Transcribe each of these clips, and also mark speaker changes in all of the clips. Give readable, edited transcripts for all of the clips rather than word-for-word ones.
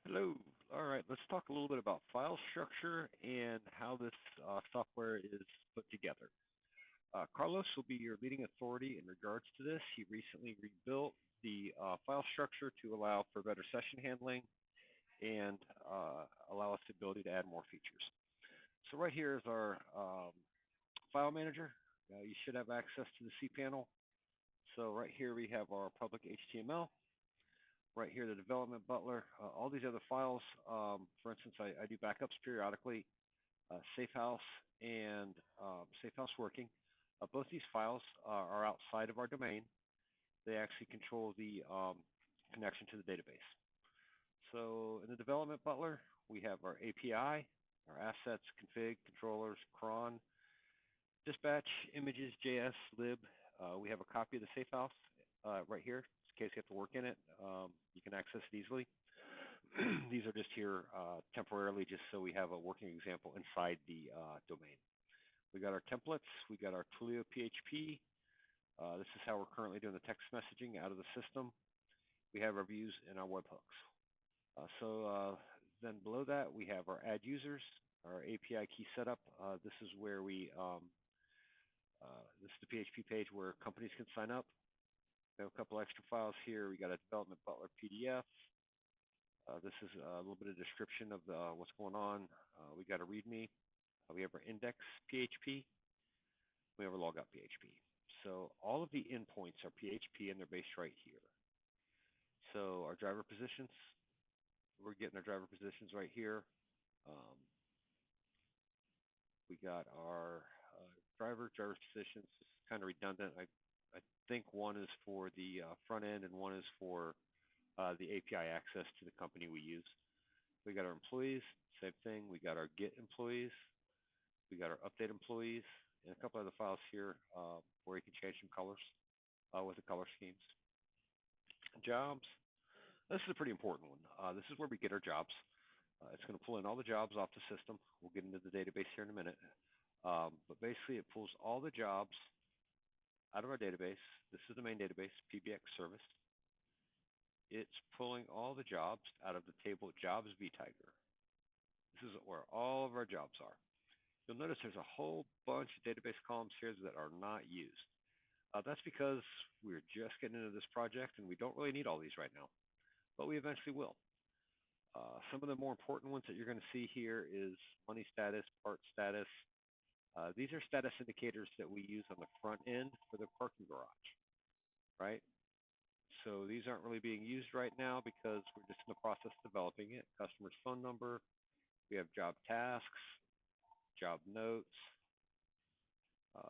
Speaker 1: Hello. All right, let's talk a little bit about file structure and how this software is put together. Carlos will be your leading authority in regards to this. He recently rebuilt the file structure to allow for better session handling and allow us the ability to add more features. So right here is our file manager. You should have access to the cPanel. So right here we have our public HTML. Right here, the development butler, all these other files. For instance, I do backups periodically, SafeHouse and SafeHouse Working. Both these files are outside of our domain. They actually control the connection to the database. So in the development butler, we have our API, our assets, config, controllers, cron, dispatch, images, JS, lib. We have a copy of the SafeHouse right here. In case you have to work in it, you can access it easily. These are just here temporarily, just so we have a working example inside the domain. We got our templates. We got our Twilio PHP. This is how we're currently doing the text messaging out of the system. We have our views and our webhooks. Then below that, we have our add users, our API key setup. This is where we this is the PHP page where companies can sign up. We have a couple extra files here. We got a development butler PDF. This is a little bit of description of what's going on. We got a README. We have our index PHP. We have our logout PHP. So all of the endpoints are PHP and they're based right here. So our driver positions, we're getting our driver positions right here. We got our driver positions. It's kind of redundant. I think one is for the front end and one is for the API access to the company we use. We got our employees, same thing. We got our Git employees. We got our update employees, and a couple other files here where you can change some colors with the color schemes. Jobs. This is a pretty important one. This is where we get our jobs. It's going to pull in all the jobs off the system. We'll get into the database here in a minute. But basically, it pulls all the jobs out of our database. This is the main database, PBX service. It's pulling all the jobs out of the table jobs vtiger. This is where all of our jobs are. You'll notice there's a whole bunch of database columns here that are not used. That's because we're just getting into this project and we don't really need all these right now, but we eventually will. Some of the more important ones that you're going to see here is money status, part status. These are status indicators that we use on the front end for the parking garage, right? So these aren't really being used right now because we're just in the process of developing it. Customer's phone number. We have job tasks, job notes.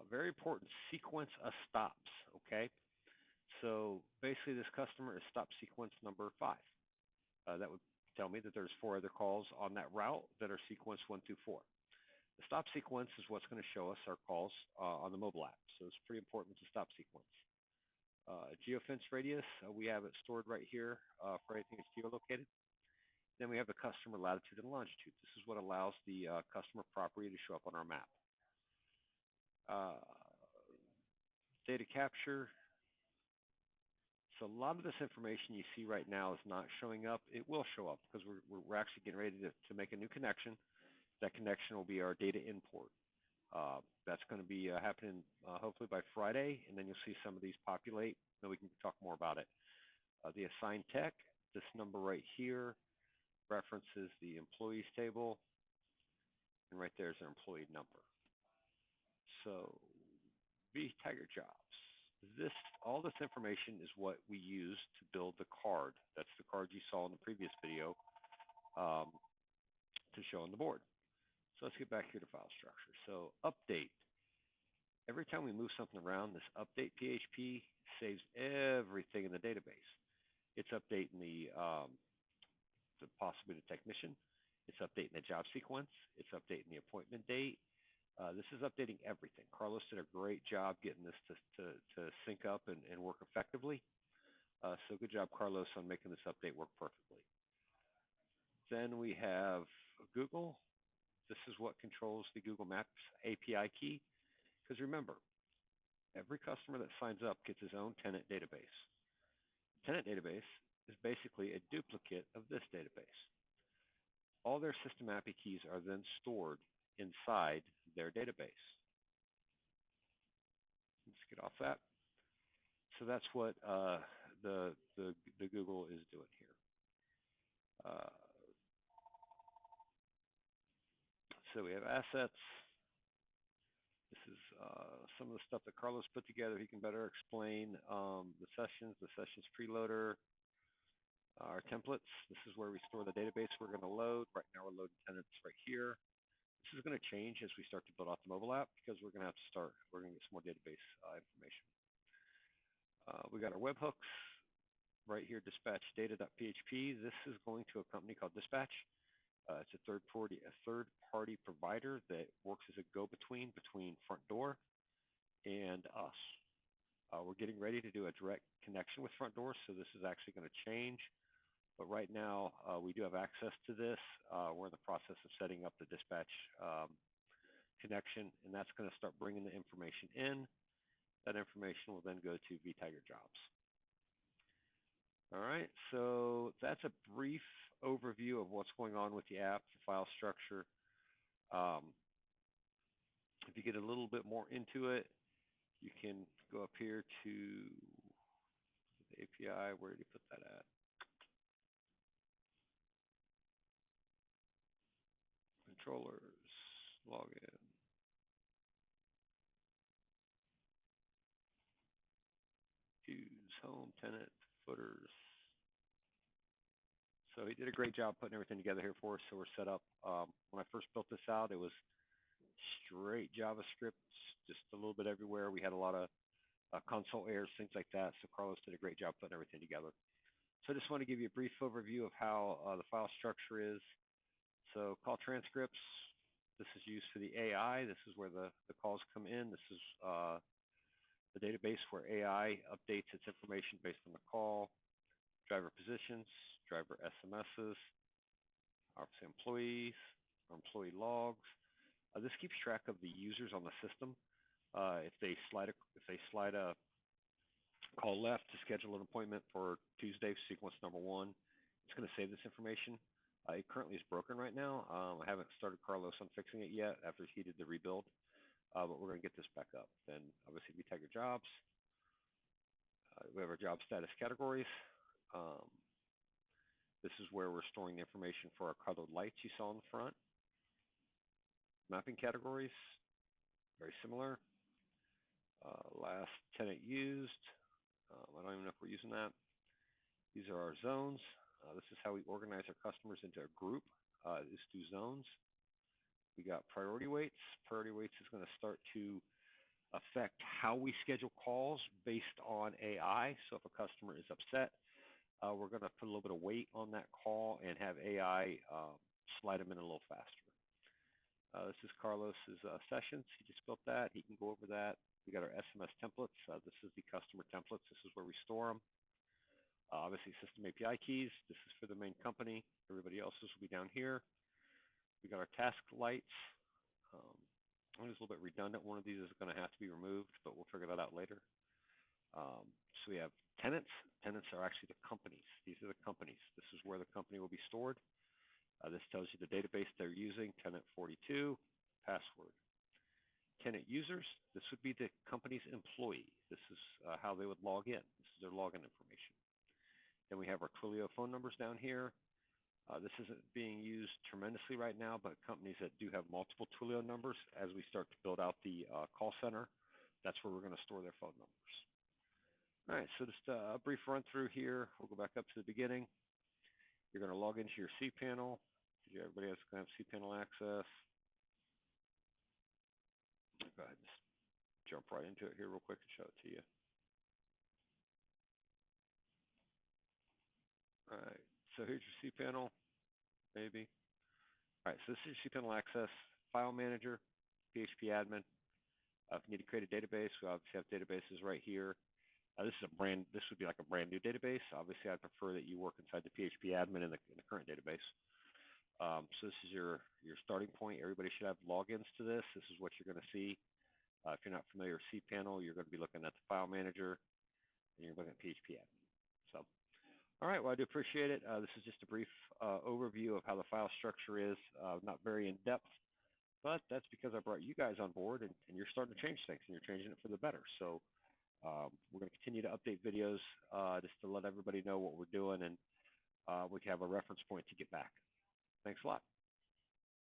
Speaker 1: Very important, sequence of stops, okay? So basically this customer is stop sequence number 5. That would tell me that there's 4 other calls on that route that are sequence 1 through 4. The stop sequence is what's going to show us our calls on the mobile app. So it's pretty important to stop sequence. Geofence radius, we have it stored right here for anything that's geolocated. Then we have the customer latitude and longitude. This is what allows the customer property to show up on our map. Data capture. So a lot of this information you see right now is not showing up. It will show up because we're actually getting ready to make a new connection. That connection will be our data import. That's going to be happening hopefully by Friday, and then you'll see some of these populate. Then we can talk more about it. The assigned tech, this number right here, references the employees table, and right there is our employee number. So vtiger jobs. All this information is what we use to build the card. That's the card you saw in the previous video to show on the board. So let's get back here to file structure. So update. Every time we move something around, this update PHP saves everything in the database. It's updating the possibly the technician. It's updating the job sequence. It's updating the appointment date. This is updating everything. Carlos did a great job getting this to sync up and work effectively. So good job, Carlos, on making this update work perfectly. Then we have Google. This is what controls the Google Maps API key. Because remember, every customer that signs up gets his own tenant database. The tenant database is basically a duplicate of this database. all their system API keys are then stored inside their database. Let's get off that. So that's what the Google is doing here. So we have assets. This is some of the stuff that Carlos put together. He can better explain the sessions preloader, our templates. This is where we store the database we're going to load. Right now we're loading tenants right here. This is going to change as we start to build out the mobile app because we're going to we're going to get some more database information. We got our webhooks right here, dispatch data.php. This is going to a company called Dispatch. It's a third-party provider that works as a go-between between Frontdoor and us. We're getting ready to do a direct connection with Frontdoor, so this is actually going to change. But right now, we do have access to this. We're in the process of setting up the Dispatch connection, and that's going to start bringing the information in. That information will then go to vTiger Jobs. All right, so that's a brief overview of what's going on with the app, the file structure. If you get a little bit more into it, you can go up here to the API. Where did you put that at? Controllers, login. Views, home, tenant, footers. So he did a great job putting everything together here for us. So we're set up. When I first built this out, it was straight JavaScript, just a little bit everywhere. We had a lot of console errors, things like that. So Carlos did a great job putting everything together. So I just want to give you a brief overview of how the file structure is. So call transcripts. This is used for the AI. This is where the calls come in. This is the database where AI updates its information based on the call. Driver positions, driver SMSs, obviously employees, employee logs. This keeps track of the users on the system. If they slide a call left to schedule an appointment for Tuesday, sequence number 1, it's going to save this information. It currently is broken right now. I haven't started Carlos on fixing it yet after he did the rebuild, but we're going to get this back up. Then obviously vTiger Jobs. We have our job status categories. This is where we're storing the information for our colored lights you saw in the front. Mapping categories, very similar. Last tenant used. I don't even know if we're using that. These are our zones. This is how we organize our customers into a group. It's 2 zones. We got priority weights. Priority weights is going to start to affect how we schedule calls based on AI. So if a customer is upset, we're going to put a little bit of weight on that call and have AI slide them in a little faster. This is Carlos's sessions. He just built that. He can go over that. We got our SMS templates. This is the customer templates. This is where we store them. Obviously, system API keys. This is for the main company. Everybody else's will be down here. We got our task lights. It's a little bit redundant. One of these is going to have to be removed, but we'll figure that out later. So we have tenants. Tenants are actually the companies. These are the companies. This is where the company will be stored. This tells you the database they're using, tenant 42, password. Tenant users, this would be the company's employee. This is how they would log in. This is their login information. Then we have our Twilio phone numbers down here. This isn't being used tremendously right now, but companies that do have multiple Twilio numbers, as we start to build out the call center, that's where we're going to store their phone numbers. All right, so just a brief run through here. We'll go back up to the beginning. You're going to log into your cPanel. Everybody else is going to have cPanel access. Go ahead and just jump right into it here real quick and show it to you. All right, so here's your cPanel, maybe. All right, so this is your cPanel access, file manager, PHP admin. If you need to create a database, we obviously have databases right here. This would be like a brand new database. Obviously, I prefer that you work inside the PHP admin in the current database. So this is your starting point. Everybody should have logins to this. This is what you're going to see. If you're not familiar with cPanel, you're going to be looking at the file manager, and you're looking at PHP admin. So All right, well, I do appreciate it. This is just a brief overview of how the file structure is, not very in depth, but that's because I brought you guys on board and you're starting to change things and you're changing it for the better. So we're going to continue to update videos just to let everybody know what we're doing and we can have a reference point to get back. Thanks a lot.